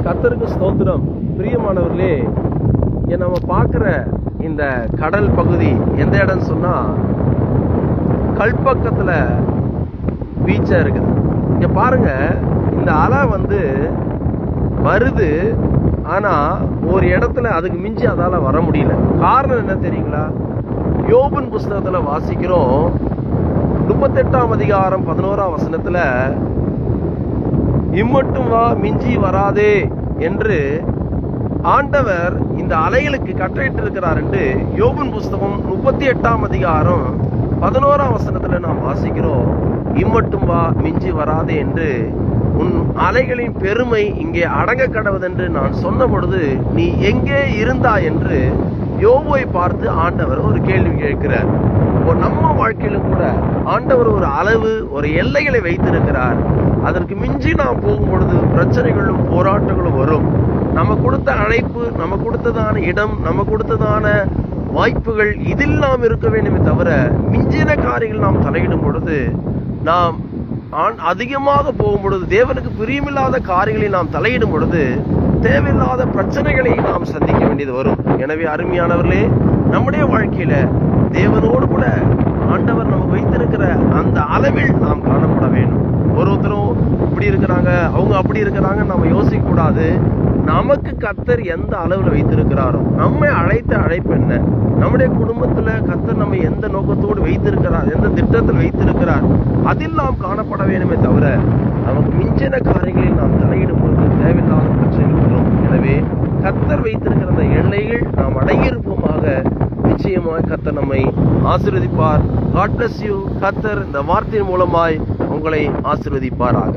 கர்த்தருக்கு ஸ்தோத்திரம். பிரியமானவர்களே, இங்க நம்ம பார்க்குற இந்த கடல் பகுதி எந்த இடம்னு சொன்னா கல்பக்கத்துல பீச்சா இருக்குது. இங்க பாருங்க, இந்த அலை வருது, ஆனா ஒரு இடத்துல அதுக்கு மிஞ்சி அதால வர முடியல. காரணம் என்ன தெரியுங்களா? யோபின் புஸ்தகத்துல வாசிக்கிறோம், 38ஆம் அதிகாரம் 11ஆம் வசனத்துல, இம்மட்டும் வா, மிஞ்சி வராதே என்று ஆண்டவர் இந்த அலைகளுக்கு கட்டளையிட்டு இருக்கிறார் என்று யோபின் புஸ்தகம் 38ஆம் அதிகாரம் 11ஆம் வசனத்துல நாம் வாசிக்கிறோம். இம்மட்டும் வா, மிஞ்சி வராதே என்று உன் அலைகளின் பெருமை இங்கே அடங்க கடவுதென்று நான் சொன்ன பொழுது நீ எங்கே இருந்தாய் என்று யோபுவை பார்த்து ஆண்டவர் ஒரு கேள்வி கேட்கிறார். நம்ம வாழ்க்கையிலும் கூட ஆண்டவர் ஒரு அளவு, ஒரு எல்லைகளை வைத்திருக்கிறார். அதற்கு மிஞ்சி நாம் போகும் பொழுது பிரச்சனைகளும் போராட்டங்களும் வரும். நம்ம கொடுத்த அழைப்பு, நம்ம கொடுத்ததான இடம், நம்ம கொடுத்ததான வாய்ப்புகள் இதில் நாம் இருக்க வேண்டுமே தவிர மிஞ்சின காரியங்கள் நாம் தலையிடும் பொழுது, நாம் அதிகமாக போகும் பொழுது, தேவனுக்கு பிரியமில்லாத காரியங்களை நாம் தலையிடும் பொழுது தேவையில்லாத பிரச்சனைகளை நாம் சந்திக்க வேண்டியது வரும். எனவே அருமையானவர்களே, நம்முடைய வாழ்க்கையில தேவனோடு கூட ஆண்டவர் நமக்கு வைத்திருக்கிற அந்த அளவில் நாம் காணப்பட வேண்டும். ஒருத்தரும் இப்படி இருக்கிறாங்க, அவங்க அப்படி இருக்கிறாங்க நம்ம யோசிக்க கூடாது. நமக்கு கர்த்தர் எந்த அளவில் வைத்திருக்கிறாரோ, நம்மை அழைத்த அழைப்பு என்ன, நம்முடைய குடும்பத்துல கர்த்தர் நம்ம எந்த நோக்கத்தோடு வைத்திருக்கிறார், எந்த திட்டத்தில் வைத்திருக்கிறார், அதில் நாம் காணப்பட வேண்டுமே தவிர நமக்கு மிஞ்சின காரியங்களில் நாம் தலையிடும் பொழுது தேவையில்லாத பிரச்சனைகள் வரும். எனவே கர்த்தர் வைத்திருக்கிற அந்த எல்லைகள் நாம் அடங்கியிருப்போமாக. நிச்சயமாய் கர்த்தர் நம்மை ஆசீர்வதிப்பார். God bless you. கர்த்தர் இந்த வார்த்தையின் மூலமாய் உங்களை ஆசீர்வதிப்பாராக.